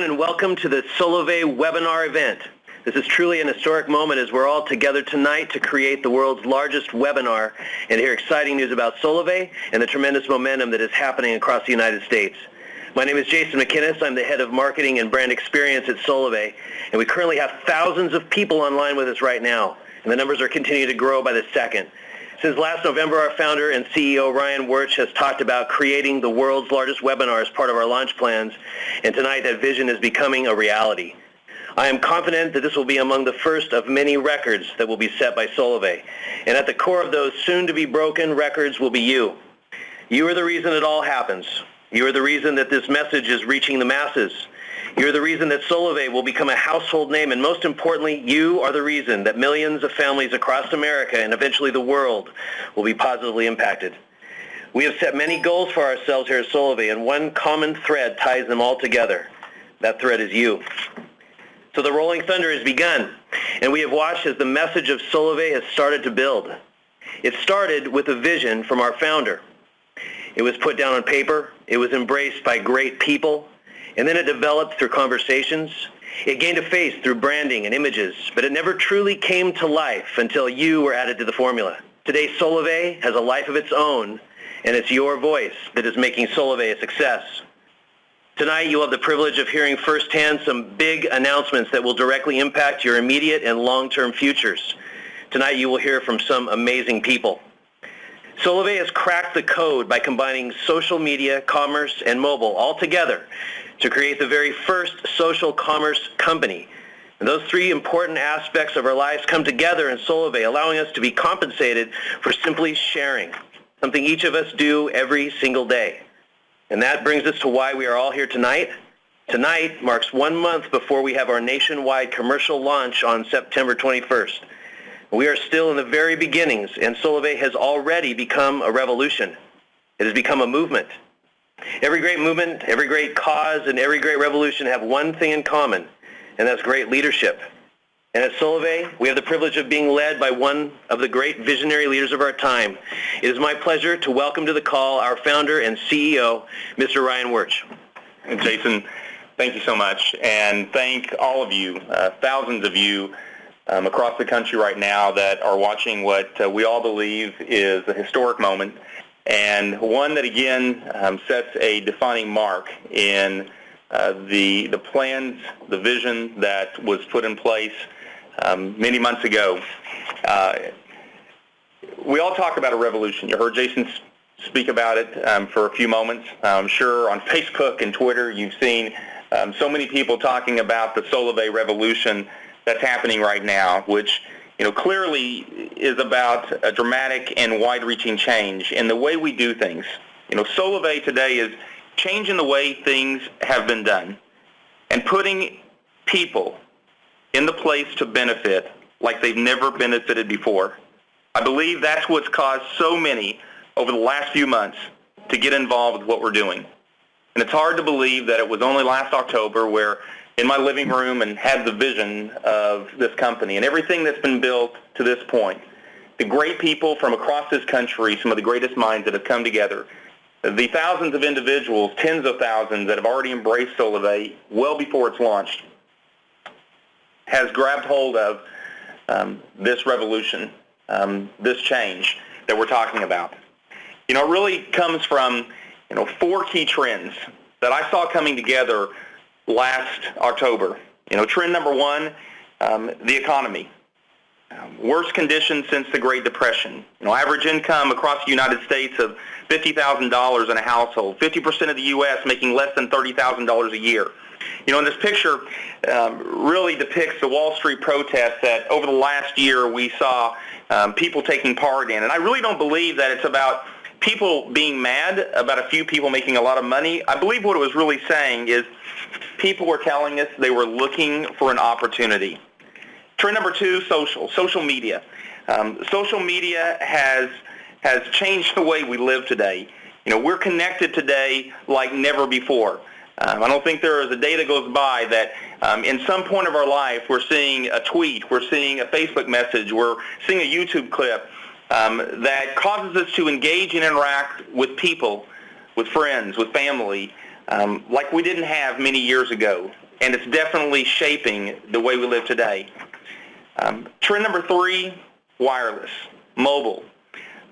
everyone, and welcome to the Solavei webinar event. This is truly an historic moment as we're all together tonight to create the world's largest webinar and hear exciting news about Solavei and the tremendous momentum that is happening across the United States. My name is Jason McKinnis. I'm the head of marketing and brand experience at Solavei, and we currently have thousands of people online with us right now, and the numbers are continuing to grow by the second. Since last November, our founder and CEO, Wuerch, has talked about creating the world's largest webinar as part of our launch plans, and tonight that vision is becoming a reality. I am confident that this will be among the first of many records that will be set by Solavei, and at the core of those soon-to-be broken records will be you. You are the reason it all happens. You are the reason that this message is reaching the masses. You're the reason that Solavei will become a household name, and most importantly, you are the reason that millions of families across America and eventually the world will be positively impacted. We have set many goals for ourselves here at Solavei, and one common thread ties them all together. That thread is you. So the rolling thunder has begun, and we have watched as the message of Solavei has started to build. It started with a vision from our founder. It was put down on paper, it was embraced by great people, and then it developed through conversations. It gained a face through branding and images, but it never truly came to life until you were added to the formula. Today, Solavei has a life of its own, and it's your voice that is making Solavei a success. Tonight, you'll have the privilege of hearing firsthand some big announcements that will directly impact your immediate and long-term futures. Tonight, you will hear from some amazing people. Solavei has cracked the code by combining social media, commerce, and mobile all together to create the very first social commerce company. And those three important aspects of our lives come together in Solavei, allowing us to be compensated for simply sharing, something each of us do every single day. And that brings us to why we are all here tonight. Tonight marks 1 month before we have our nationwide commercial launch on September 21st. We are still in the very beginnings, and Solavei has already become a revolution. It has become a movement. Every great movement, every great cause, and every great revolution have one thing in common, and that's great leadership. And at Solavei, we have the privilege of being led by one of the great visionary leaders of our time. It is my pleasure to welcome to the call our founder and CEO, Mr. Wuerch. Jason, thank you so much, and thank all of you, thousands of you across the country right now that are watching what we all believe is a historic moment, and one that again sets a defining mark in the plans, the vision that was put in place many months ago. We all talk about a revolution. You heard Jason speak about it for a few moments. I'm sure on Facebook and Twitter you've seen so many people talking about the Solavei revolution that's happening right now, which clearly is about a dramatic and wide-reaching change in the way we do things. Solavei today is changing the way things have been done and putting people in the place to benefit like they've never benefited before. I believe that's what's caused so many over the last few months to get involved with what we're doing. And it's hard to believe that it was only last October where in my living room and had the vision of this company and everything that's been built to this point. The great people from across this country, some of the greatest minds that have come together, the thousands of individuals, tens of thousands that have already embraced Solavei well before it's launched, has grabbed hold of this revolution, this change that we're talking about. It really comes from four key trends that I saw coming together last October. Trend number one, the economy. Worst conditions since the Great Depression. Average income across the United States of $50,000 in a household. 50% of the U.S. making less than $30,000 a year. And this picture really depicts the Wall Street protests that over the last year we saw people taking part in. And I really don't believe that it's about people being mad about a few people making a lot of money. I believe what it was really saying is people were telling us they were looking for an opportunity. Trend number two, social media. Social media has changed the way we live today. We're connected today like never before. I don't think there is a day that goes by that in some point of our life we're seeing a tweet, we're seeing a Facebook message, we're seeing a YouTube clip that causes us to engage and interact with people, with friends, with family, like we didn't have many years ago. and it's definitely shaping the way we live today. Trend number 3, wireless, mobile.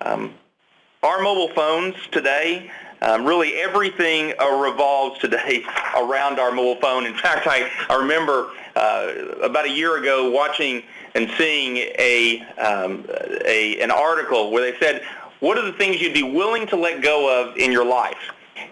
Our mobile phones today, really everything revolves today around our mobile phone. In fact, I remember about a year ago watching and seeing an article where they said, what are the things you'd be willing to let go of in your life?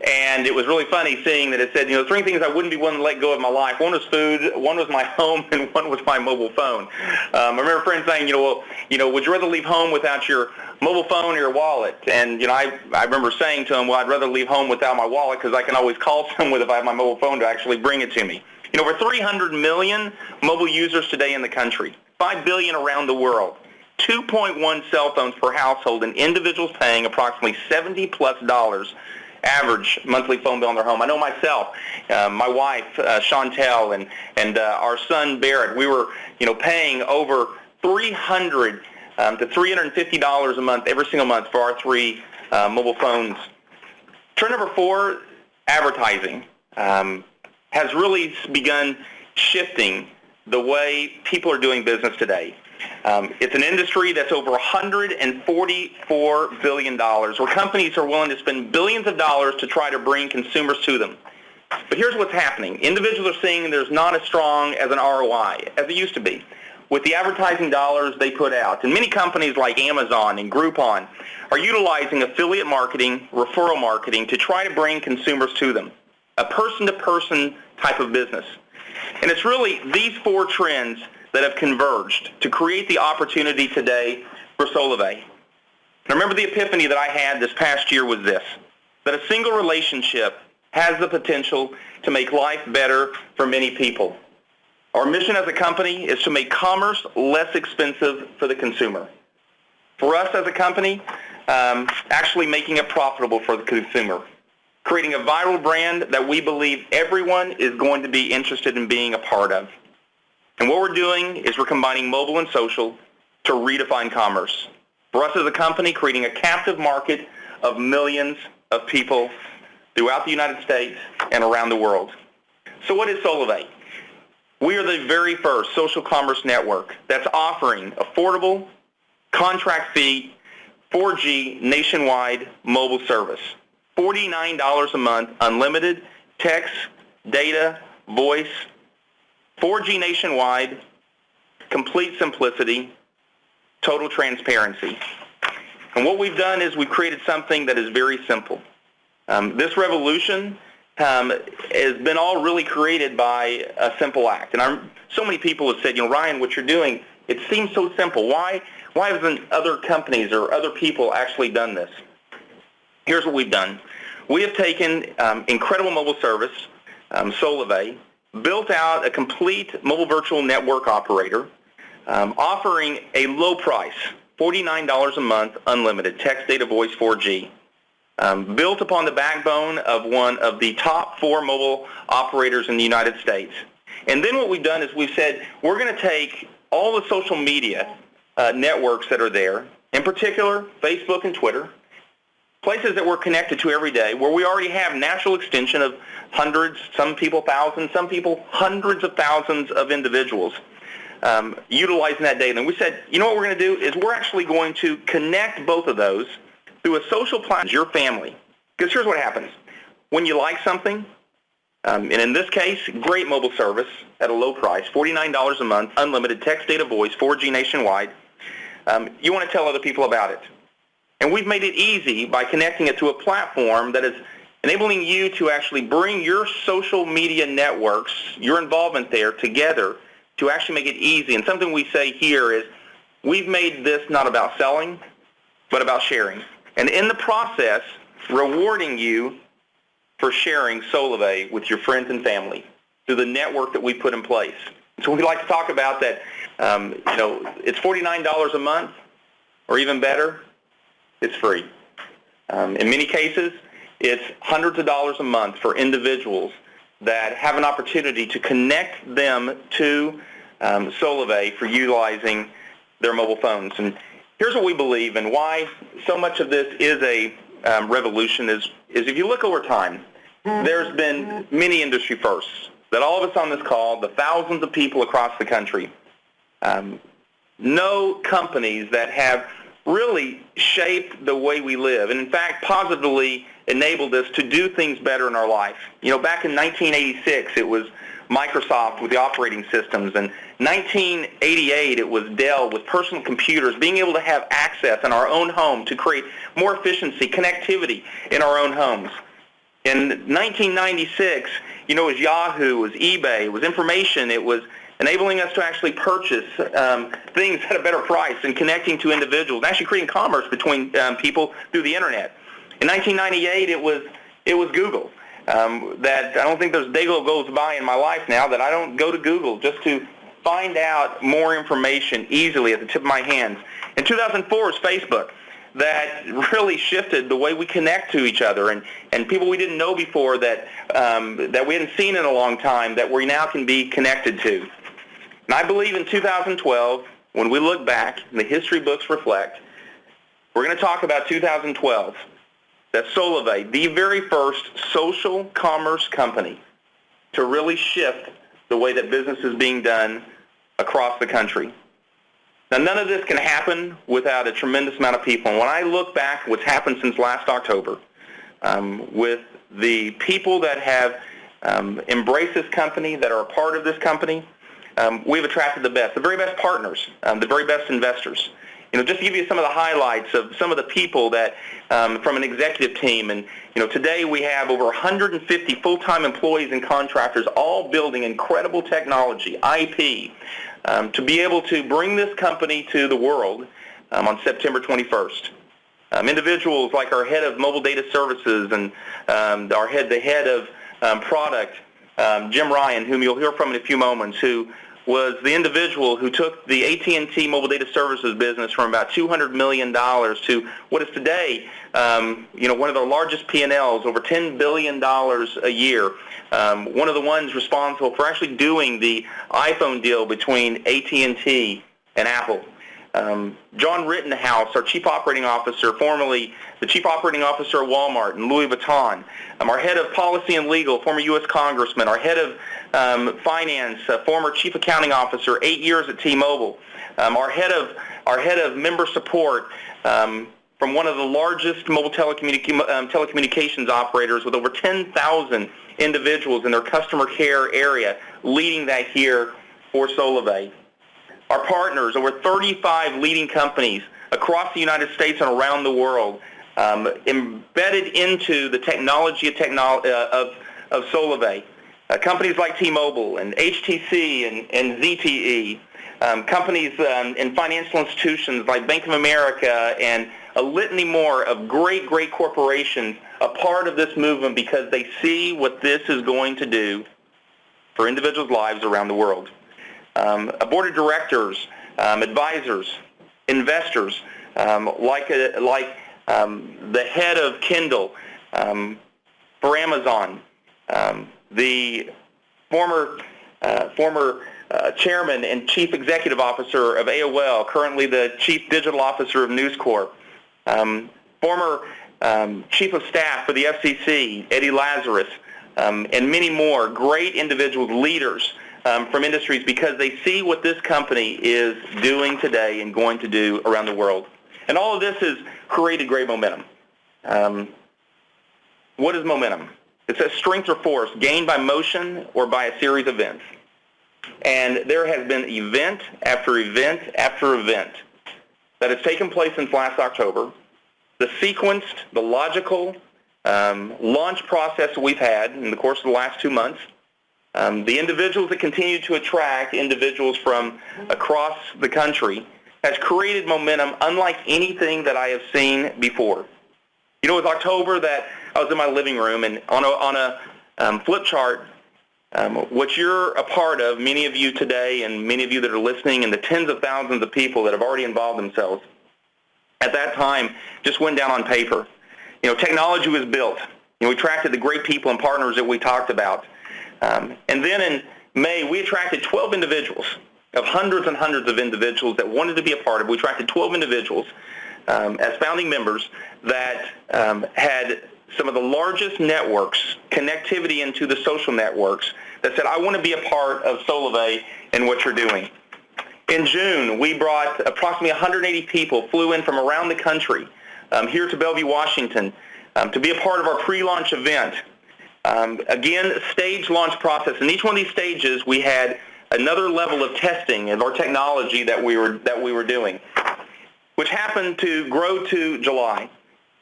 And it was really funny seeing that it said, 3 things I wouldn't be willing to let go of in my life. One was food, one was my home, and one was my mobile phone. I remember friends saying, would you rather leave home without your mobile phone or your wallet? And, I remember saying to them, well, I'd rather leave home without my wallet because I can always call someone if I have my mobile phone to actually bring it to me. Over 300 million mobile users today in the country, 5 billion around the world, 2.1 cell phones per household, and individuals paying approximately $70+ average monthly phone bill on their home. I know myself, my wife, Chantel, and our son, Barrett, we were, paying over $300 to $350 a month every single month for our 3 mobile phones. Trend number 4, advertising, has really begun shifting the way people are doing business today. It's an industry that's over $144 billion, where companies are willing to spend billions of dollars to try to bring consumers to them. But here's what's happening. Individuals are seeing there's not as strong as an ROI as it used to be with the advertising dollars they put out. And many companies like Amazon and Groupon are utilizing affiliate marketing, referral marketing to try to bring consumers to them, a person-to-person type of business. And it's really these 4 trends that have converged to create the opportunity today for Solavei. And I remember the epiphany that I had this past year was this, that a single relationship has the potential to make life better for many people. Our mission as a company is to make commerce less expensive for the consumer. For us as a company, actually making it profitable for the consumer, creating a viral brand that we believe everyone is going to be interested in being a part of. And what we're doing is we're combining mobile and social to redefine commerce. For us as a company, creating a captive market of millions of people throughout the United States and around the world. So what is Solavei? We are the very first social commerce network that's offering affordable, contract-fee, 4G nationwide mobile service. $49 a month, unlimited text, data, voice, 4G nationwide, complete simplicity, total transparency. And what we've done is we've created something that is very simple. This revolution has been all really created by a simple act. And so many people have said, Ryan, what you're doing, it seems so simple. Why haven't other companies or other people actually done this? Here's what we've done. We have taken incredible mobile service, Solavei, built out a complete mobile virtual network operator, offering a low price, $49 a month, unlimited, text, data, voice, 4G, built upon the backbone of one of the top 4 mobile operators in the United States. And then what we've done is we've said we're going to take all the social media networks that are there, in particular Facebook and Twitter, places that we're connected to every day, where we already have natural extension of hundreds, some people thousands, some people hundreds of thousands of individuals utilizing that data. And we said, what we're going to do is we're actually going to connect both of those through a social platform, your family. Because here's what happens. When you like something, and in this case, great mobile service at a low price, $49 a month, unlimited text, data, voice, 4G nationwide, you want to tell other people about it. And we've made it easy by connecting it to a platform that is enabling you to actually bring your social media networks, your involvement there, together to actually make it easy. And something we say here is we've made this not about selling, but about sharing. And in the process, rewarding you for sharing Solavei with your friends and family through the network that we put in place. So we like to talk about that, it's $49 a month, or even better, it's free. In many cases, it's hundreds of dollars a month for individuals that have an opportunity to connect them to Solavei for utilizing their mobile phones. And here's what we believe, and why so much of this is a revolution is if you look over time, there's been many industry firsts. that all of us on this call, the thousands of people across the country, know companies that have really shaped the way we live and, in fact, positively enabled us to do things better in our life. You know, back in 1986, it was Microsoft with the operating systems, and 1988 it was Dell with personal computers, being able to have access in our own home to create more efficiency, connectivity in our own homes. In 1996, you know, it was Yahoo, it was eBay, it was information, it was enabling us to actually purchase things at a better price and connecting to individuals, and actually creating commerce between people through the internet. In 1998, it was Google. That I don't think there's a day goes by in my life now that I don't go to Google just to find out more information easily at the tip of my hands. In 2004 was Facebook, that really shifted the way we connect to each other, and people we didn't know before that we hadn't seen in a long time that we now can be connected to. And I believe in 2012, when we look back and the history books reflect, we're going to talk about 2012, that Solavei, the very first social commerce company to really shift the way that business is being done across the country. Now, none of this can happen without a tremendous amount of people. And when I look back what's happened since last October, with the people that have embraced this company, that are a part of this company, we've attracted the best, the very best partners, the very best investors. You know, just to give you some of the highlights of some of the people that, from an executive team, and, you know, today we have over 150 full-time employees and contractors all building incredible technology, IP, to be able to bring this company to the world on September 21st. Individuals like our head of mobile data services and the head of product, Jim Ryan, whom you'll hear from in a few moments, who was the individual who took the AT&T mobile data services business from about $200 million to what is today, you know, one of the largest P&Ls, over $10 billion a year. One of the ones responsible for actually doing the iPhone deal between AT&T and Apple. John Rittenhouse, our Chief Operating Officer, formerly the Chief Operating Officer of Walmart and Louis Vuitton. Our Head of Policy and Legal, former U.S. Congressman. Our Head of Finance, former Chief Accounting Officer, 8 years at T-Mobile. Our Head of Member Support, from one of the largest mobile telecommunications operators with over 10,000 individuals in their customer care area, leading that here for Solavei. Our partners, over 35 leading companies across the United States and around the world, embedded into the technology of Solavei. Companies like T-Mobile and HTC and ZTE, companies and financial institutions like Bank of America, and a litany more of great corporations a part of this movement because they see what this is going to do for individuals' lives around the world. A board of directors, advisors, investors, like the head of Kindle for Amazon, the former chairman and chief executive officer of AOL, currently the chief digital officer of News Corp, former chief of staff for the FCC, Eddie Lazarus, and many more great individuals, leaders from industries, because they see what this company is doing today and going to do around the world. And all of this has created great momentum. What is momentum? It's a strength or force gained by motion or by a series of events. And there has been event after event after event that has taken place since last October. The sequenced, the logical launch process that we've had in the course of the last 2 months, the individuals that continue to attract individuals from across the country has created momentum unlike anything that I have seen before. You know, it was October that I was in my living room, and on a flip chart, what you're a part of, many of you today and many of you that are listening, and the tens of thousands of people that have already involved themselves, at that time just went down on paper. You know, technology was built. You know, we attracted the great people and partners that we talked about. And then in May, we attracted 12 individuals, of hundreds and hundreds of individuals that wanted to be a part of it. We attracted 12 individuals as founding members that had some of the largest networks, connectivity into the social networks, that said, I want to be a part of Solavei and what you're doing. In June, we brought approximately 180 people, flew in from around the country here to Bellevue, Washington, to be a part of our pre-launch event. Again, stage launch process. In each one of these stages, we had another level of testing of our technology that we were doing, which happened to grow to July.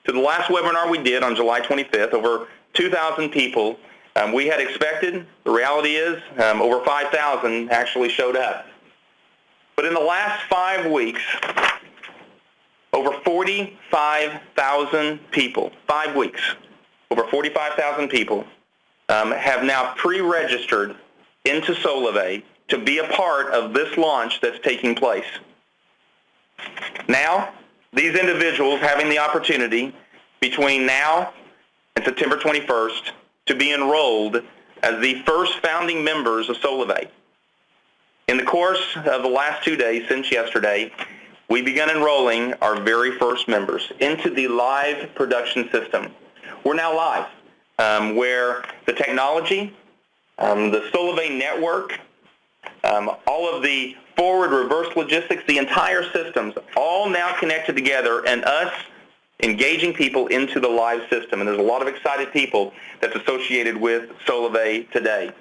So the last webinar we did on July 25th, over 2,000 people. We had expected. The reality is over 5,000 actually showed up. But in the last 5 weeks, over 45,000 people, 5 weeks, over 45,000 people have now pre-registered into Solavei to be a part of this launch that's taking place. Now, these individuals having the opportunity between now and September 21st to be enrolled as the first founding members of Solavei. In the course of the last 2 days since yesterday, we began enrolling our very first members into the live production system. We're now live, where the technology, the Solavei network, all of the forward, reverse logistics, the entire systems, all now connected together, and us engaging people into the live system. And there's a lot of excited people that's associated with Solavei today.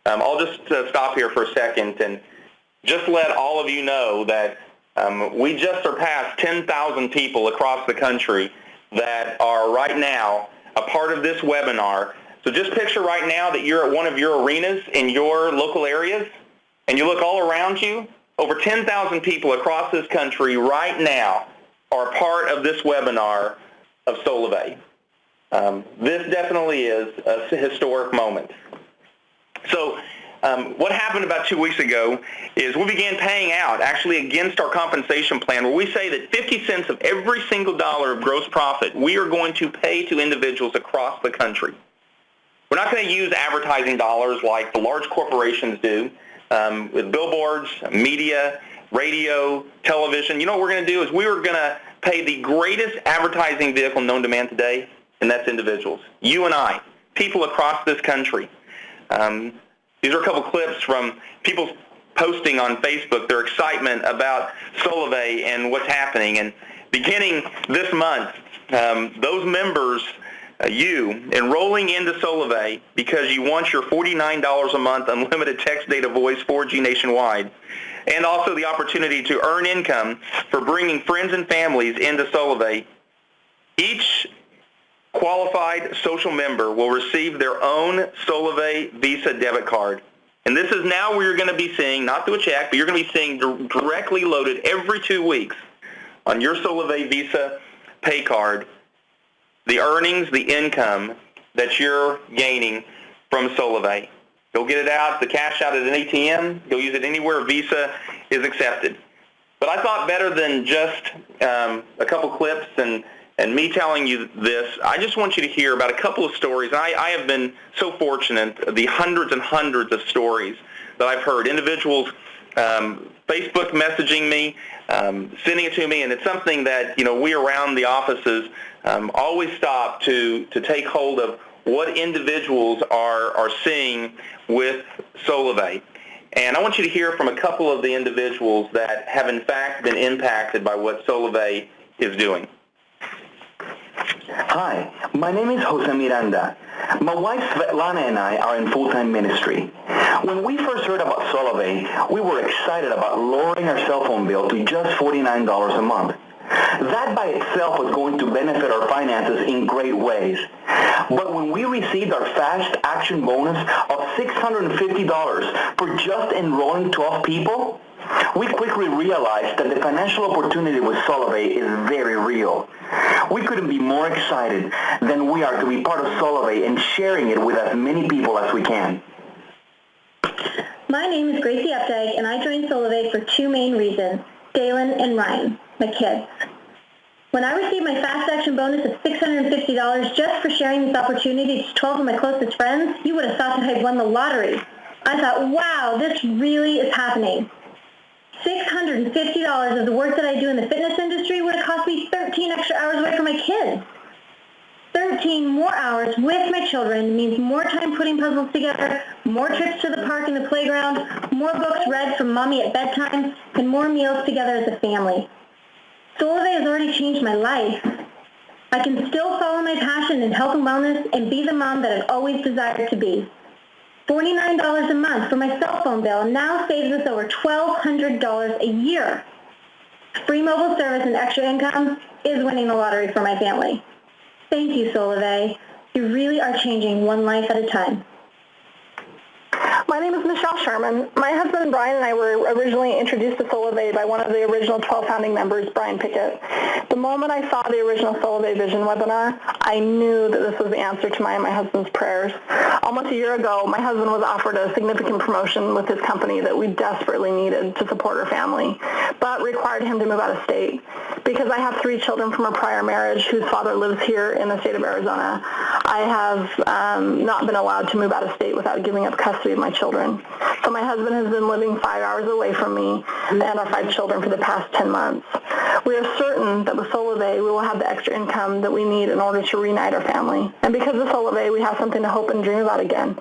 I'll just stop here for a second and just let all of you know that we just surpassed 10,000 people across the country that are right now a part of this webinar. So just picture right now that you're at one of your arenas in your local areas, and you look all around you, over 10,000 people across this country right now are a part of this webinar of Solavei. This definitely is a historic moment. So what happened about 2 weeks ago is we began paying out, actually against our compensation plan, where we say that 50 cents of every single dollar of gross profit we are going to pay to individuals across the country. We're not going to use advertising dollars like the large corporations do with billboards, media, radio, television. You know what we're going to do is we are going to pay the greatest advertising vehicle known to man today, and that's individuals. You and I, people across this country. These are a couple clips from people posting on Facebook their excitement about Solavei and what's happening. And beginning this month, those members, you, enrolling into Solavei because you want your $49 a month unlimited text, data, voice, 4G nationwide, and also the opportunity to earn income for bringing friends and families into Solavei. Each qualified social member will receive their own Solavei Visa debit card. And this is now where you're going to be seeing, not through a check, but you're going to be seeing directly loaded every 2 weeks on your Solavei Visa pay card, the earnings, the income that you're gaining from Solavei. Go get it out, the cash out at an ATM, go use it anywhere Visa is accepted. But I thought better than just a couple clips and me telling you this, I just want you to hear about a couple of stories. I have been so fortunate, the hundreds and hundreds of stories that I've heard. Individuals Facebook messaging me, sending it to me, and it's something that, you know, we around the offices always stop to take hold of what individuals are seeing with Solavei. And I want you to hear from a couple of the individuals that have in fact been impacted by what Solavei is doing. Hi, my name is Jose Miranda. My wife Svetlana and I are in full-time ministry. When we first heard about Solavei, we were excited about lowering our cell phone bill to just $49 a month. That by itself was going to benefit our finances in great ways. But when we received our fast action bonus of $650 for just enrolling 12 people, we quickly realized that the financial opportunity with Solavei is very real. We couldn't be more excited than we are to be part of Solavei and sharing it with as many people as we can. My name is Gracie Updyke, and I joined Solavei for two main reasons, Dalen and Ryan, my kids. When I received my fast action bonus of $650 just for sharing this opportunity to 12 of my closest friends, you would have thought that I'd won the lottery. I thought, wow, this really is happening. $650 of the work that I do in the fitness industry would have cost me 13 extra hours away from my kids. 13 more hours with my children means more time putting puzzles together, more trips to the park and the playground, more books read from mommy at bedtime, and more meals together as a family. Solavei has already changed my life. I can still follow my passion in health and wellness and be the mom that I've always desired to be. $49 a month for my cell phone bill now saves us over $1,200 a year. Free mobile service and extra income is winning the lottery for my family. Thank you, Solavei. You really are changing one life at a time. My name is Michelle Sherman. My husband Brian and I were originally introduced to Solavei by one of the original 12 founding members, Brian Pickett. The moment I saw the original Solavei Vision webinar, I knew that this was the answer to my and my husband's prayers. Almost a year ago, my husband was offered a significant promotion with his company that we desperately needed to support our family, but required him to move out of state. Because I have 3 children from a prior marriage whose father lives here in the state of Arizona, I have not been allowed to move out of state without giving up custody of my children. So my husband has been living 5 hours away from me and our 5 children for the past 10 months. We are certain that with Solavei, we will have the extra income that we need in order to reunite our family. And because of Solavei, we have something to hope and dream about again.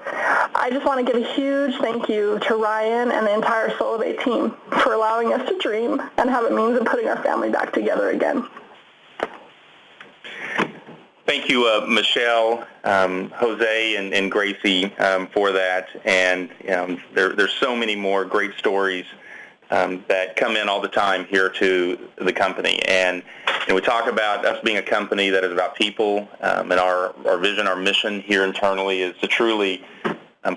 I just want to give a huge thank you to Ryan and the entire Solavei team for allowing us to dream and have a means of putting our family back together again. Thank you, Michelle, Jose, and Gracie for that. And there's so many more great stories that come in all the time here to the company. And we talk about us being a company that is about people, and our vision, our mission here internally is to truly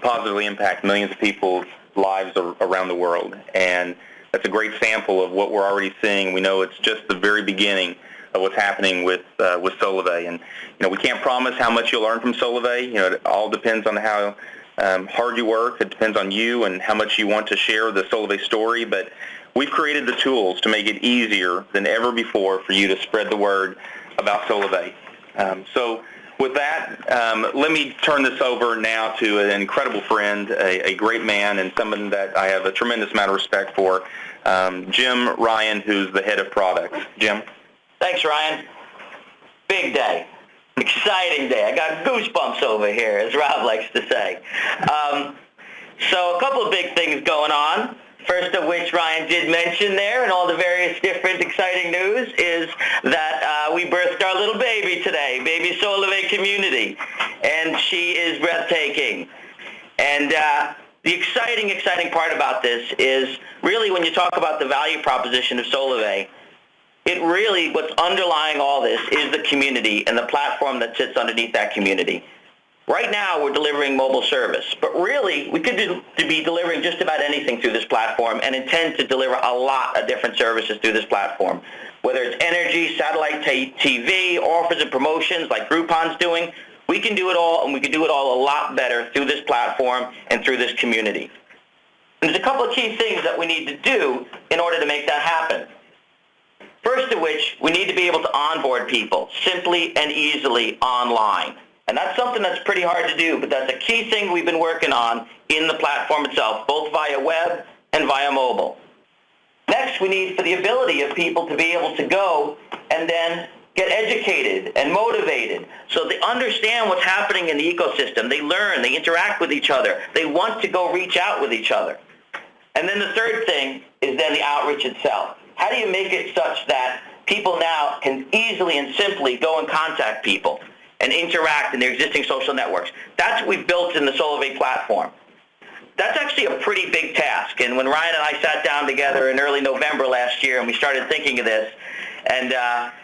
positively impact millions of people's lives around the world. And that's a great sample of what we're already seeing. We know it's just the very beginning of what's happening with Solavei. And we can't promise how much you'll learn from Solavei. It all depends on how hard you work. It depends on you and how much you want to share the Solavei story. But we've created the tools to make it easier than ever before for you to spread the word about Solavei. So with that, let me turn this over now to an incredible friend, a great man, and someone that I have a tremendous amount of respect for, Jim Ryan, who's the head of products. Jim? Thanks, Ryan. Big day. Exciting day. I got goosebumps over here, as Rob likes to say. So a couple of big things going on. First of which Ryan did mention there, and all the various different exciting news, is that we birthed our little baby today, baby Solavei Community, and she is breathtaking. And the exciting part about this is really when you talk about the value proposition of Solavei, it really, what's underlying all this is the community and the platform that sits underneath that community. Right now, we're delivering mobile service, but really, we could be delivering just about anything through this platform and intend to deliver a lot of different services through this platform. Whether it's energy, satellite TV, offers and promotions like Groupon's doing, we can do it all, and we can do it all a lot better through this platform and through this community. And there's a couple of key things that we need to do in order to make that happen. First of which, we need to be able to onboard people simply and easily online. And that's something that's pretty hard to do, but that's a key thing we've been working on in the platform itself, both via web and via mobile. Next, we need for the ability of people to be able to go and then get educated and motivated so they understand what's happening in the ecosystem. They learn, they interact with each other, they want to go reach out with each other. And then the third thing is then the outreach itself. How do you make it such that people now can easily and simply go and contact people and interact in their existing social networks? That's what we've built in the Solavei platform. That's actually a pretty big task. And when Ryan and I sat down together in early November last year and we started thinking of this, and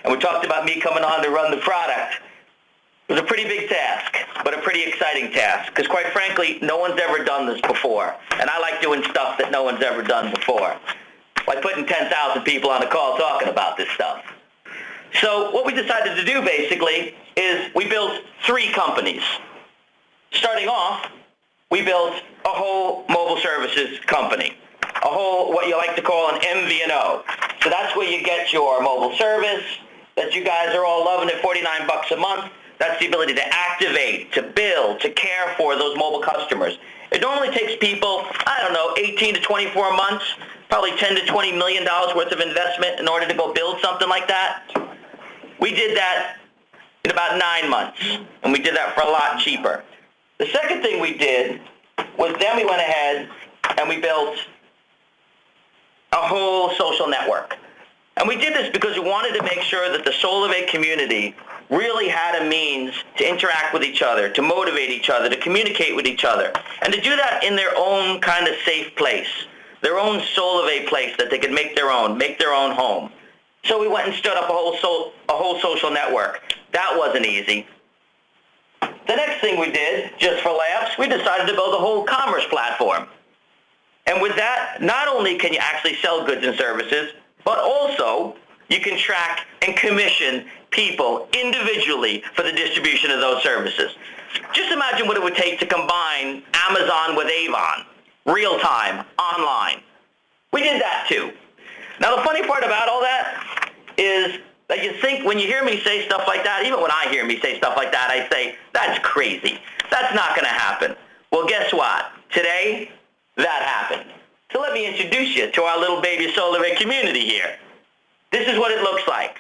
we talked about me coming on to run the product, it was a pretty big task, but a pretty exciting task. Because quite frankly, no one's ever done this before. And I like doing stuff that no one's ever done before. Like putting 10,000 people on a call talking about this stuff. So what we decided to do basically is we built 3 companies. Starting off, we built a whole mobile services company, a whole what you like to call an MVNO. So that's where you get your mobile service that you guys are all loving at $49 a month. That's the ability to activate, to build, to care for those mobile customers. It normally takes people, 18 to 24 months, probably $10 to $20 million worth of investment in order to go build something like that. We did that in about 9 months, and we did that for a lot cheaper. The second thing we did was then we went ahead and we built a whole social network. And we did this because we wanted to make sure that the Solavei community really had a means to interact with each other, to motivate each other, to communicate with each other, and to do that in their own kind of safe place, their own Solavei place that they could make their own home. So we went and stood up a whole social network. That wasn't easy. The next thing we did, just for laughs, we decided to build a whole commerce platform. And with that, not only can you actually sell goods and services, but also you can track and commission people individually for the distribution of those services. Just imagine what it would take to combine Amazon with Avon, real time, online. We did that too. Now the funny part about all that is that you think when you hear me say stuff like that, even when I hear me say stuff like that, I say, that's crazy. That's not going to happen. Well, guess what? Today, that happened. So let me introduce you to our little baby Solavei community here. This is what it looks like.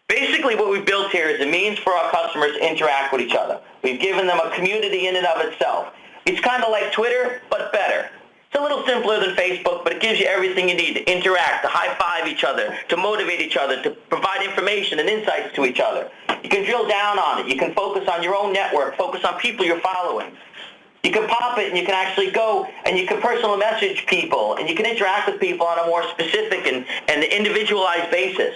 Basically, what we've built here is a means for our customers to interact with each other. We've given them a community in and of itself. It's kind of like Twitter, but better. It's a little simpler than Facebook, but it gives you everything you need to interact, to high-five each other, to motivate each other, to provide information and insights to each other. You can drill down on it. You can focus on your own network, focus on people you're following. You can pop it and you can actually go and you can personal message people and you can interact with people on a more specific and individualized basis.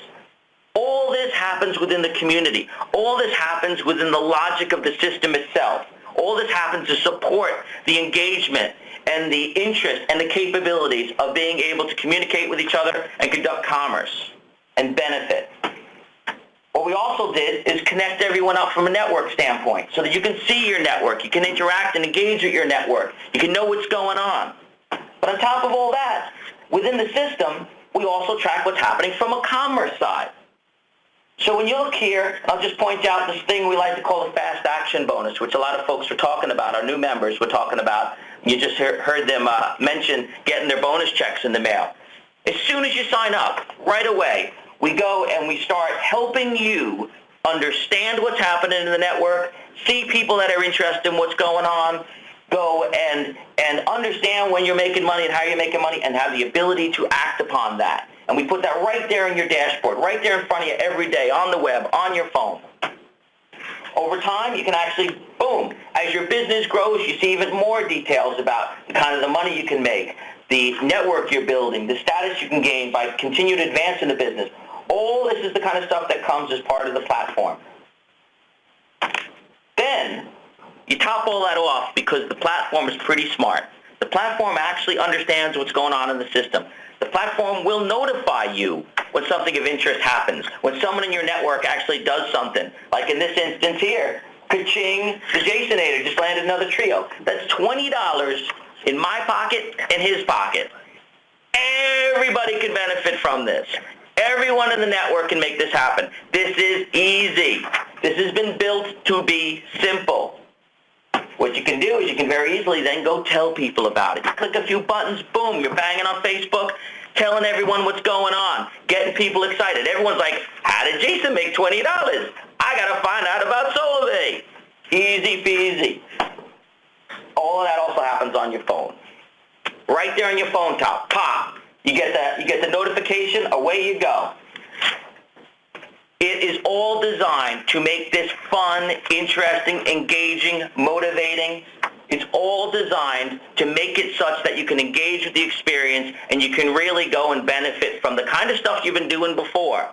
All this happens within the community. All this happens within the logic of the system itself. All this happens to support the engagement and the interest and the capabilities of being able to communicate with each other and conduct commerce and benefit. What we also did is connect everyone up from a network standpoint so that you can see your network, you can interact and engage with your network, you can know what's going on. But on top of all that, within the system, we also track what's happening from a commerce side. So when you look here, I'll just point out this thing we like to call the fast action bonus, which a lot of folks were talking about, our new members were talking about. You just heard them mention getting their bonus checks in the mail. As soon as you sign up, right away, we go and we start helping you understand what's happening in the network, see people that are interested in what's going on, go and understand when you're making money and how you're making money and have the ability to act upon that. And we put that right there in your dashboard, right there in front of you every day on the web, on your phone. Over time, you can actually, boom, as your business grows, you see even more details about the kind of the money you can make, the network you're building, the status you can gain by continued advance in the business. All this is the kind of stuff that comes as part of the platform. Then, you top all that off because the platform is pretty smart. The platform actually understands what's going on in the system. The platform will notify you when something of interest happens, when someone in your network actually does something. Like in this instance here, ka-ching, the Jasonator just landed another trio. That's $20 in my pocket and his pocket. Everybody can benefit from this. Everyone in the network can make this happen. This is easy. This has been built to be simple. What you can do is you can very easily then go tell people about it. You click a few buttons, boom, you're banging on Facebook, telling everyone what's going on, getting people excited. Everyone's like, how did Jason make $20? I got to find out about Solavei. Easy peasy. All of that also happens on your phone. Right there on your phone top, pop. You get the notification, away you go. It is all designed to make this fun, interesting, engaging, motivating. It's all designed to make it such that you can engage with the experience and you can really go and benefit from the kind of stuff you've been doing before.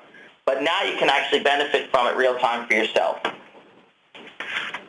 But now you can actually benefit from it real time for yourself.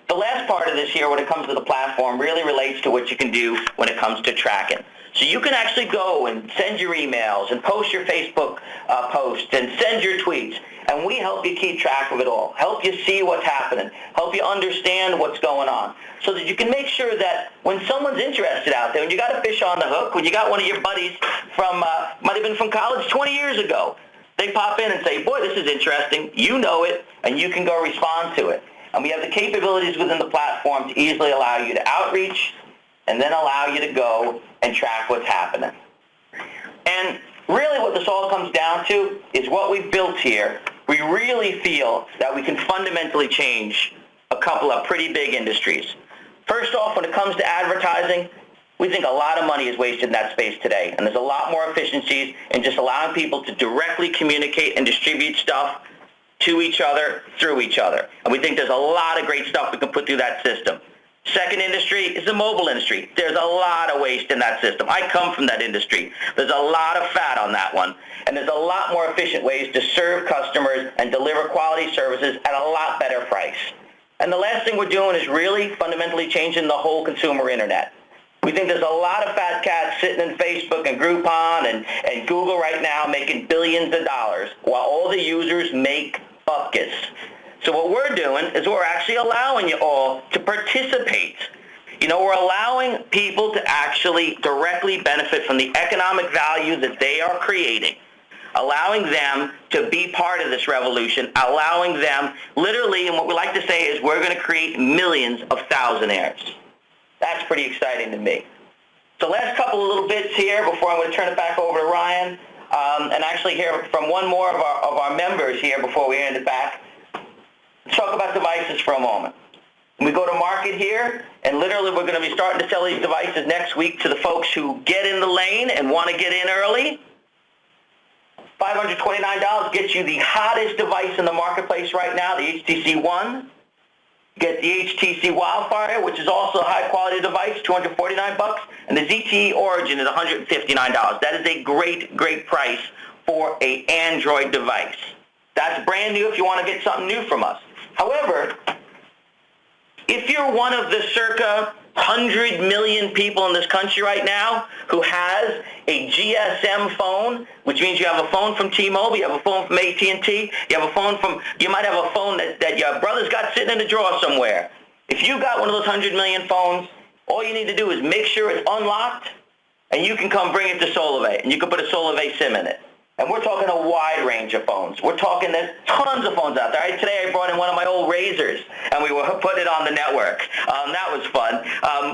The last part of this here when it comes to the platform really relates to what you can do when it comes to tracking. So you can actually go and send your emails and post your Facebook posts and send your tweets. And we help you keep track of it all, help you see what's happening, help you understand what's going on, so that you can make sure that when someone's interested out there, when you got a fish on the hook, when you got one of your buddies from, might have been from college 20 years ago, they pop in and say, boy, this is interesting, you know it, and you can go respond to it. And we have the capabilities within the platform to easily allow you to outreach and then allow you to go and track what's happening. And really what this all comes down to is what we've built here we really feel that we can fundamentally change a couple of pretty big industries. First off, when it comes to advertising, we think a lot of money is wasted in that space today, and there's a lot more efficiencies in just allowing people to directly communicate and distribute stuff to each other, through each other. And we think there's a lot of great stuff we can put through that system. Second industry is the mobile industry. There's a lot of waste in that system. I come from that industry. There's a lot of fat on that one. And there's a lot more efficient ways to serve customers and deliver quality services at a lot better price. And the last thing we're doing is really fundamentally changing the whole consumer internet. We think there's a lot of fat cats sitting in Facebook and Groupon and Google right now making billions of dollars while all the users make buckets. So what we're doing is we're actually allowing you all to participate. You know, we're allowing people to actually directly benefit from the economic value that they are creating, allowing them to be part of this revolution, allowing them literally, and what we like to say is we're going to create millions of thousandaires. That's pretty exciting to me. So last couple of little bits here before I'm going to turn it back over to Ryan, and actually hear from one more of our members here before we hand it back. Let's talk about devices for a moment. We go to market here, and literally we're going to be starting to sell these devices next week to the folks who get in the lane and want to get in early. $529 gets you the hottest device in the marketplace right now, the HTC One. Get the HTC Wildfire, which is also a high-quality device, $249, and the ZTE Origin is $159. That is a great, great price for an Android device. That's brand new if you want to get something new from us. However, if you're one of the circa 100 million people in this country right now who has a GSM phone, which means you have a phone from T-Mobile, you have a phone from AT&T, you might have a phone that your brother's got sitting in a drawer somewhere. If you got one of those 100 million phones, all you need to do is make sure it's unlocked, and you can come bring it to Solavei, and you can put a Solavei SIM in it. And we're talking a wide range of phones. We're talking there's tons of phones out there. Today I brought in one of my old Razors, and we were putting it on the network. That was fun.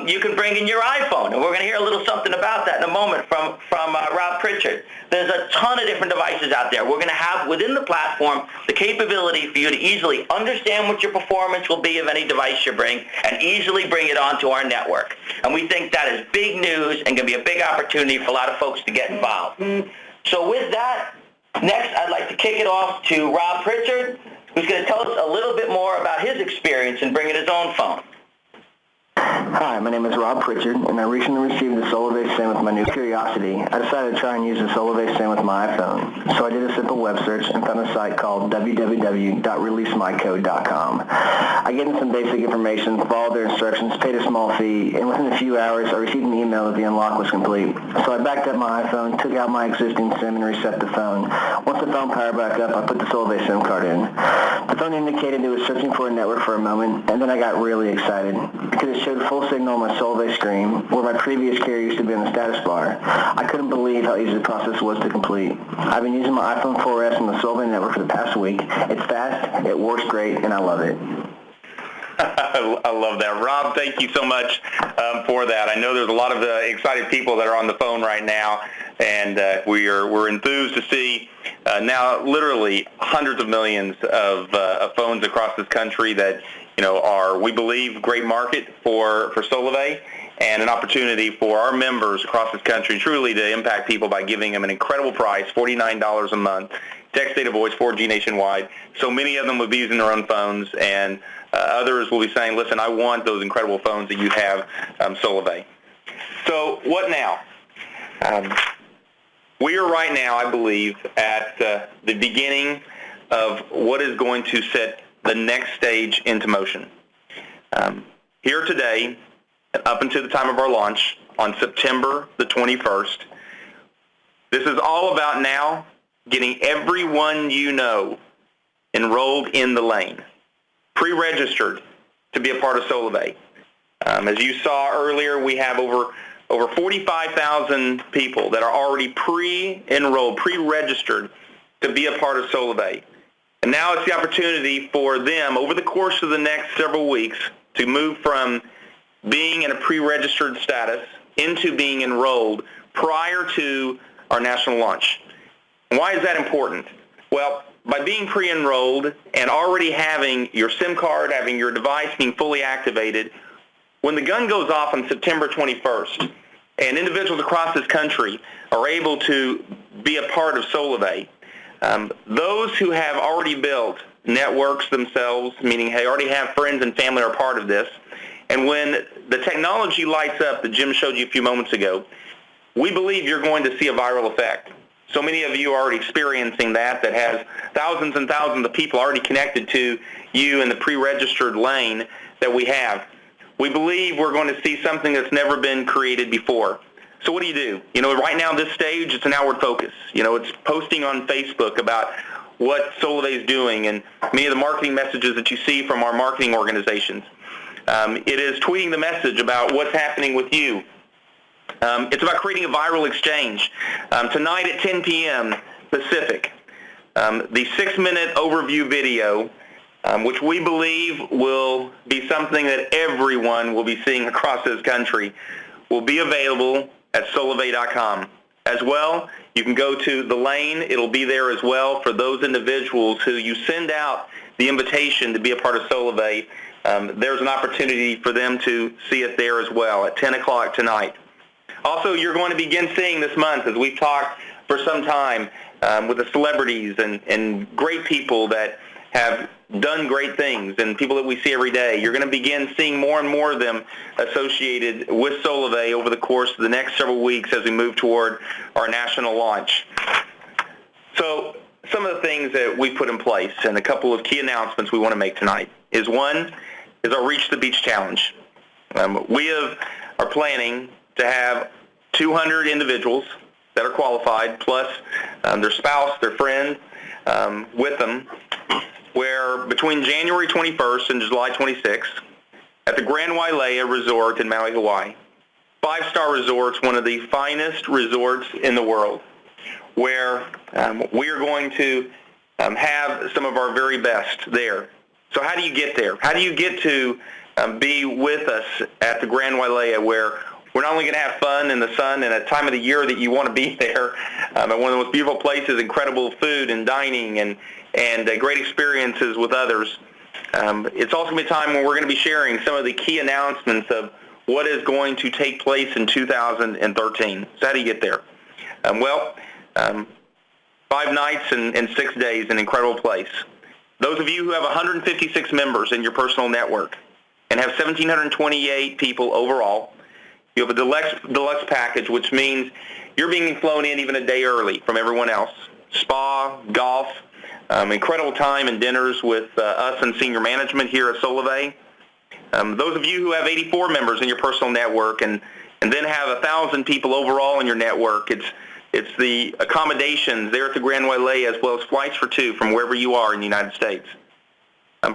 You can bring in your iPhone, and we're going to hear a little something about that in a moment from Rob Pritchard. There's a ton of different devices out there. We're going to have within the platform the capability for you to easily understand what your performance will be of any device you bring and easily bring it onto our network. And we think that is big news and going to be a big opportunity for a lot of folks to get involved. So with that, next I'd like to kick it off to Rob Pritchard, who's going to tell us a little bit more about his experience in bringing his own phone. Hi, my name is Rob Pritchard, and I recently received the Solavei SIM with my new Curiosity. I decided to try and use the Solavei SIM with my iPhone. So I did a simple web search and found a site called www.releasemycode.com. I gave them some basic information, followed their instructions, paid a small fee, and within a few hours I received an email that the unlock was complete. So I backed up my iPhone, took out my existing SIM, and reset the phone. Once the phone powered back up, I put the Solavei SIM card in. The phone indicated it was searching for a network for a moment, and then I got really excited because it showed full signal on my Solavei screen, where my previous carrier used to be on the status bar. I couldn't believe how easy the process was to complete. I've been using my iPhone 4S on the Solavei network for the past week. It's fast, it works great, and I love it. I love that. Rob, thank you so much for that. I know there's a lot of excited people that are on the phone right now, and we're enthused to see now literally hundreds of millions of phones across this country that are, we believe, great market for Solavei and an opportunity for our members across this country truly to impact people by giving them an incredible price, $49 a month, text, data, voice, 4G nationwide. So many of them will be using their own phones, and others will be saying, listen, I want those incredible phones that you have, Solavei. So what now? We are right now, I believe, at the beginning of what is going to set the next stage into motion. Here today, up until the time of our launch on September the 21st, this is all about now getting everyone enrolled in the lane, pre-registered to be a part of Solavei. As you saw earlier, we have over 45,000 people that are already pre-enrolled, pre-registered to be a part of Solavei. And now it's the opportunity for them over the course of the next several weeks to move from being in a pre-registered status into being enrolled prior to our national launch. Why is that important? Well, by being pre-enrolled and already having your SIM card, having your device being fully activated, when the gun goes off on September 21st, and individuals across this country are able to be a part of Solavei, those who have already built networks themselves, meaning they already have friends and family are part of this, and when the technology lights up that Jim showed you a few moments ago, we believe you're going to see a viral effect. So many of you are already experiencing that has thousands and thousands of people already connected to you in the pre-registered lane that we have. We believe we're going to see something that's never been created before. So what do? Right now, this stage, it's an outward focus. It's posting on Facebook about what Solavei is doing and many of the marketing messages that you see from our marketing organizations. It is tweeting the message about what's happening with you. It's about creating a viral exchange. Tonight at 10 p.m. Pacific, the 6-minute overview video, which we believe will be something that everyone will be seeing across this country, will be available at solavei.com. As well, you can go to the lane. It'll be there as well for those individuals who you send out the invitation to be a part of Solavei. There's an opportunity for them to see it there as well at 10 o'clock tonight. Also, you're going to begin seeing this month, as we've talked for some time, with the celebrities and great people that have done great things and people that we see every day. You're going to begin seeing more and more of them associated with Solavei over the course of the next several weeks as we move toward our national launch. So some of the things that we put in place and a couple of key announcements we want to make tonight is one is our Reach the Beach Challenge. We are planning to have 200 individuals that are qualified, plus their spouse, their friend with them, where between January 21st and July 26th at the Grand Wailea Resort in Maui, Hawaii, 5-star resorts, one of the finest resorts in the world, where we are going to have some of our very best there. So how do you get there? How do you get to be with us at the Grand Wailea, where we're not only going to have fun in the sun and a time of the year that you want to be there, at one of the most beautiful places, incredible food and dining and great experiences with others. It's also going to be a time when we're going to be sharing some of the key announcements of what is going to take place in 2013. So how do you get there? 5 nights and 6 days, an incredible place. Those of you who have 156 members in your personal network and have 1,728 people overall, you have a deluxe package, which means you're being flown in even a day early from everyone else. Spa, golf, incredible time and dinners with us and senior management here at Solavei. Those of you who have 84 members in your personal network and then have 1,000 people overall in your network, it's the accommodations there at the Grand Wailea as well as flights for two from wherever you are in the United States.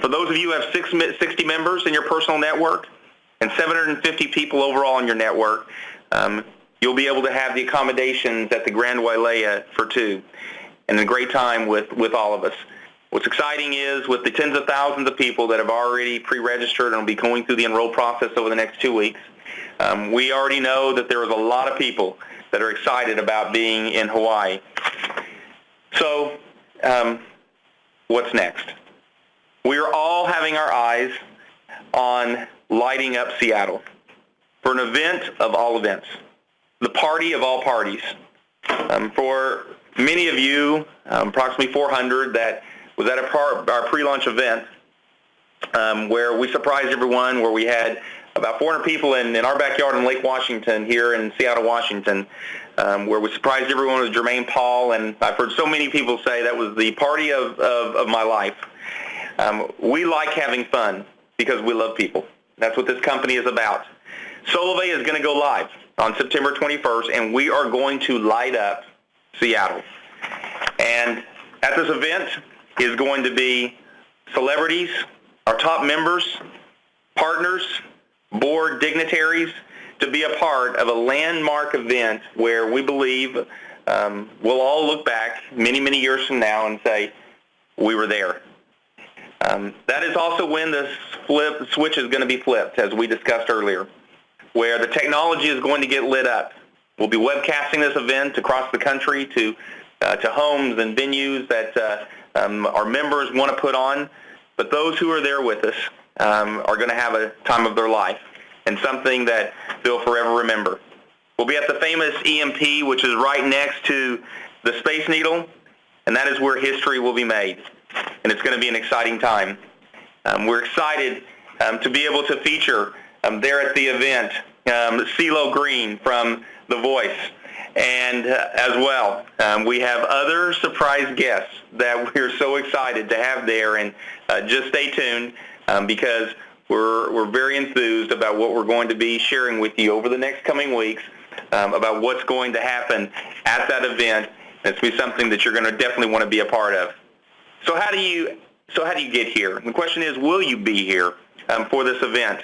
For those of you who have 60 members in your personal network and 750 people overall in your network, you'll be able to have the accommodations at the Grand Wailea for two and a great time with all of us. What's exciting is with the tens of thousands of people that have already pre-registered and will be going through the enroll process over the next 2 weeks, we already know that there is a lot of people that are excited about being in Hawaii. So what's next? We are all having our eyes on lighting up Seattle for an event of all events, the party of all parties. For many of you, approximately 400, that was at our pre-launch event where we surprised everyone, where we had about 400 people in our backyard in Lake Washington here in Seattle, Washington, where we surprised everyone with Jermaine Paul, and I've heard so many people say that was the party of my life. We like having fun because we love people. That's what this company is about. Solavei is going to go live on September 21st, and we are going to light up Seattle. And at this event is going to be celebrities, our top members, partners, board dignitaries, to be a part of a landmark event where we believe we'll all look back many, many years from now and say, we were there. That is also when the switch is going to be flipped, as we discussed earlier, where the technology is going to get lit up. We'll be webcasting this event across the country to homes and venues that our members want to put on, but those who are there with us are going to have a time of their life and something that they'll forever remember. We'll be at the famous EMP, which is right next to the Space Needle, and that is where history will be made, and it's going to be an exciting time. We're excited to be able to feature there at the event CeeLo Green from The Voice, and as well, we have other surprise guests that we're so excited to have there, and just stay tuned because we're very enthused about what we're going to be sharing with you over the next coming weeks about what's going to happen at that event. It's going to be something that you're going to definitely want to be a part of. So how do you get here? The question is, will you be here for this event?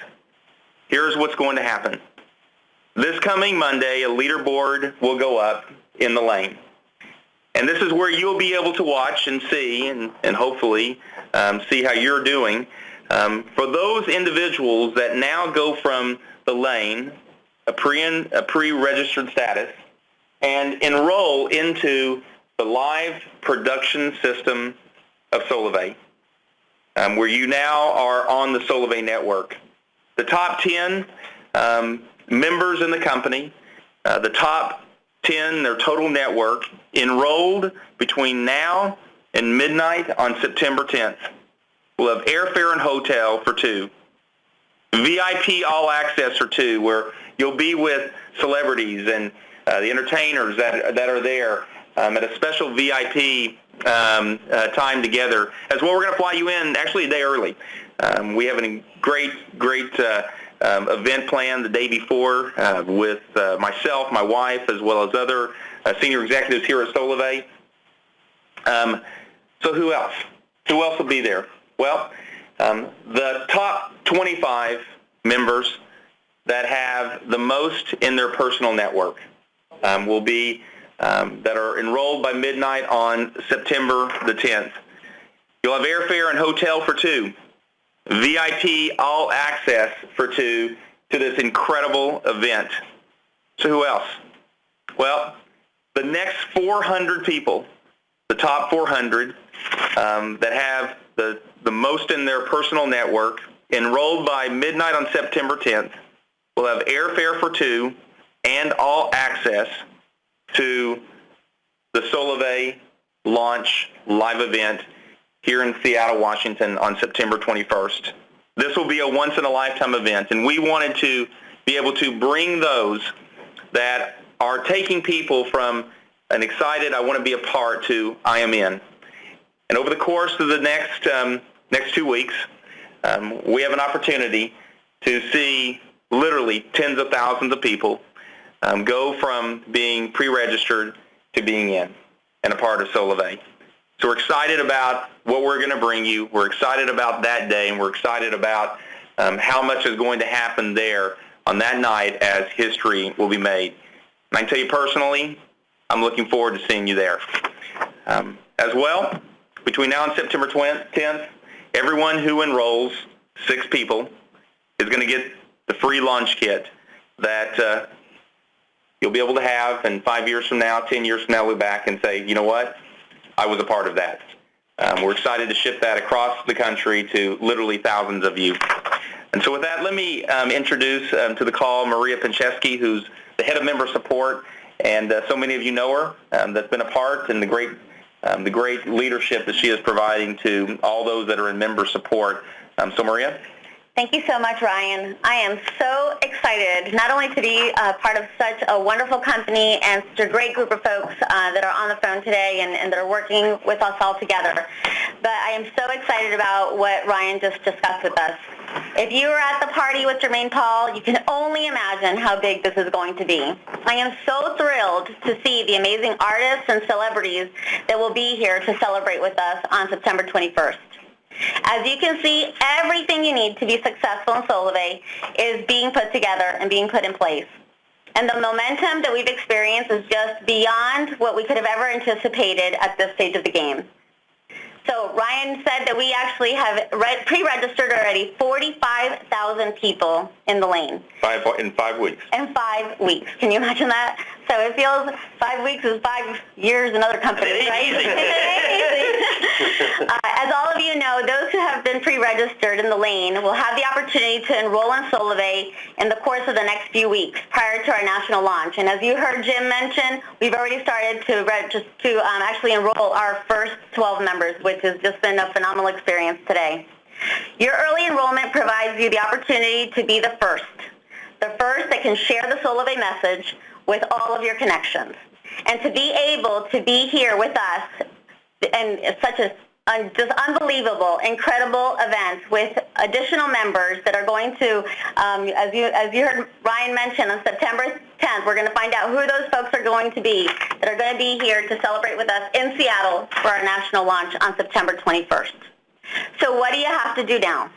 Here's what's going to happen. This coming Monday, a leaderboard will go up in the lane. And this is where you'll be able to watch and see and hopefully see how you're doing. For those individuals that now go from the lane, a pre-registered status, and enroll into the live production system of Solavei, where you now are on the Solavei network. The top 10 members in the company, the top 10, their total network, enrolled between now and midnight on September 10th. We'll have airfare and hotel for 2. VIP all access for 2, where you'll be with celebrities and the entertainers that are there at a special VIP time together. As well, we're going to fly you in actually a day early. We have a great event planned the day before with myself, my wife, as well as other senior executives here at Solavei. So who else? Who else will be there? Well, the top 25 members that have the most in their personal network will be that are enrolled by midnight on September the 10th. You'll have airfare and hotel for 2. VIP all access for 2 to this incredible event. So who else? Well, the next 400 people, the top 400 that have the most in their personal network, enrolled by midnight on September 10th, will have airfare for 2 and all access to the Solavei launch live event here in Seattle, Washington on September 21st. This will be a once-in-a-lifetime event, and we wanted to be able to bring those that are taking people from an excited, I want to be a part, to I am in. And over the course of the next 2 weeks, we have an opportunity to see literally tens of thousands of people go from being pre-registered to being in and a part of Solavei. So we're excited about what we're going to bring you. We're excited about that day, and we're excited about how much is going to happen there on that night as history will be made. And I can tell you personally, I'm looking forward to seeing you there. As well, between now and September 10th, everyone who enrolls, 6 people, is going to get the free launch kit that you'll be able to have, and 5 years from now, 10 years from now, we'll be back and say, you know what? I was a part of that. We're excited to ship that across the country to literally thousands of you. And so with that, let me introduce to the call Maria Pincheski, who's the head of member support, and so many of you know her. That's been a part, and the great leadership that she is providing to all those that are in member support. So Maria? Thank you so much, Ryan. I am so excited not only to be part of such a wonderful company and such a great group of folks that are on the phone today and that are working with us all together, but I am so excited about what Ryan just discussed with us. If you were at the party with Jermaine Paul, you can only imagine how big this is going to be. I am so thrilled to see the amazing artists and celebrities that will be here to celebrate with us on September 21st. As you can see, everything you need to be successful in Solavei is being put together and being put in place. And the momentum that we've experienced is just beyond what we could have ever anticipated at this stage of the game. So Ryan said that we actually have pre-registered already 45,000 people in the lane. In 5 weeks. In 5 weeks. Can you imagine that? So it feels 5 weeks is 5 years in other companies, right? As all of you know, those who have been pre-registered in the lane will have the opportunity to enroll in Solavei in the course of the next few weeks prior to our national launch. And as you heard Jim mention, we've already started to actually enroll our first 12 members, which has just been a phenomenal experience today. Your early enrollment provides you the opportunity to be the first that can share the Solavei message with all of your connections, and to be able to be here with us and such a just unbelievable, incredible events with additional members that are going to, as you heard Ryan mention, on September 10th, we're going to find out who those folks are going to be that are going to be here to celebrate with us in Seattle for our national launch on September 21st. So what do you have to do now?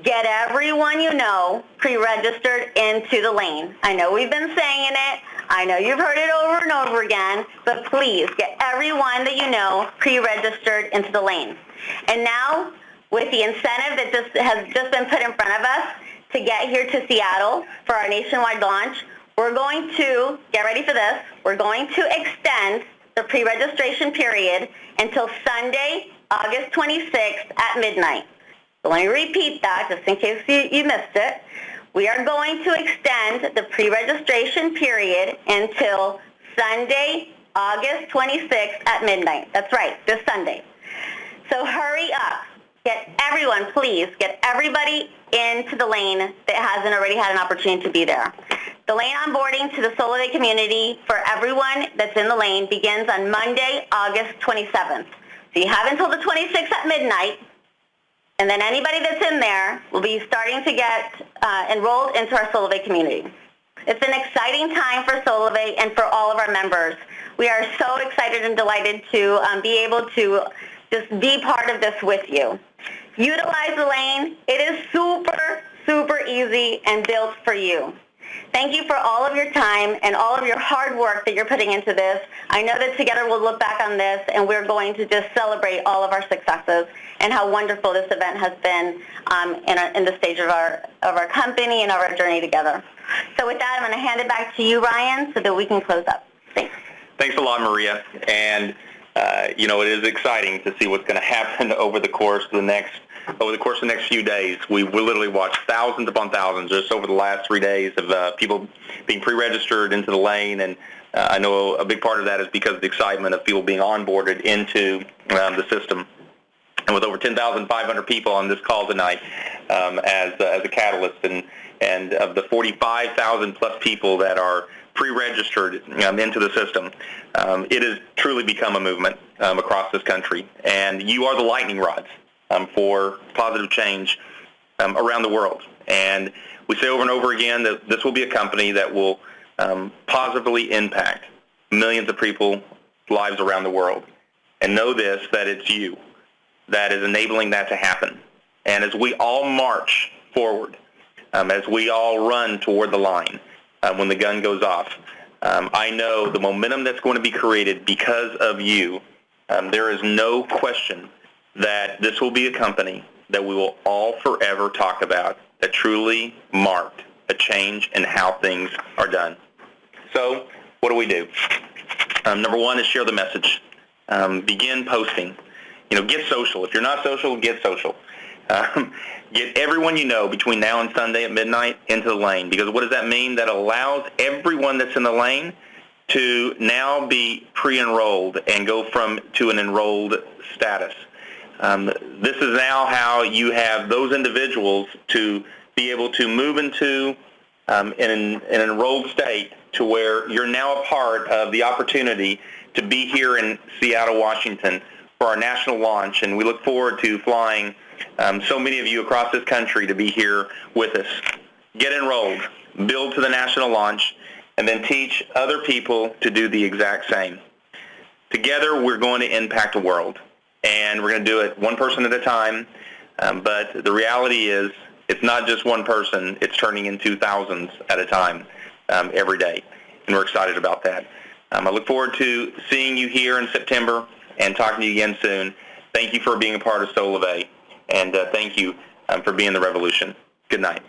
Get everyone you know pre-registered into the lane. I know we've been saying it. I know you've heard it over and over again, but please get everyone that you know pre-registered into the lane. And now, with the incentive that has just been put in front of us to get here to Seattle for our nationwide launch, we're going to, get ready for this, we're going to extend the pre-registration period until Sunday, August 26th at midnight. So let me repeat that just in case you missed it. We are going to extend the pre-registration period until Sunday, August 26th at midnight. That's right, this Sunday. So hurry up. Get everyone, please, get everybody into the lane that hasn't already had an opportunity to be there. The lane onboarding to the Solavei community for everyone that's in the lane begins on Monday, August 27th. So you have until the 26th at midnight, and then anybody that's in there will be starting to get enrolled into our Solavei community. It's an exciting time for Solavei and for all of our members. We are so excited and delighted to be able to just be part of this with you. Utilize the lane. It is super, super easy and built for you. Thank you for all of your time and all of your hard work that you're putting into this. I know that together we'll look back on this and we're going to just celebrate all of our successes and how wonderful this event has been in the stage of our company and of our journey together. So with that, I'm going to hand it back to you, Ryan, so that we can close up. Thanks. Thanks a lot, Maria. And you know, it is exciting to see what's going to happen over the course of the next few days. We literally watched thousands upon thousands just over the last 3 days of people being pre-registered into the lane, and I know a big part of that is because of the excitement of people being onboarded into the system. And with over 10,500 people on this call tonight as a catalyst, and of the 45,000 plus people that are pre-registered into the system, it has truly become a movement across this country, and you are the lightning rods for positive change around the world. And we say over and over again that this will be a company that will positively impact millions of people's lives around the world. And know this, that it's you that is enabling that to happen. And as we all march forward, as we all run toward the line when the gun goes off, I know the momentum that's going to be created because of you. There is no question that this will be a company that we will all forever talk about that truly marked a change in how things are done. So what do? Number one is share the message. Begin posting. Get social. If you're not social, get social. Get everyone you know between now and Sunday at midnight into the lane, because what does that mean? That allows everyone that's in the lane to now be pre-enrolled and go to an enrolled status. This is now how you have those individuals to be able to move into an enrolled state to where you're now a part of the opportunity to be here in Seattle, Washington for our national launch, and we look forward to flying so many of you across this country to be here with us. Get enrolled, build to the national launch, and then teach other people to do the exact same. Together, we're going to impact the world, and we're going to do it one person at a time, but the reality is it's not just one person, it's turning into thousands at a time every day, and we're excited about that. I look forward to seeing you here in September and talking to you again soon. Thank you for being a part of Solavei, and thank you for being the revolution. Good night.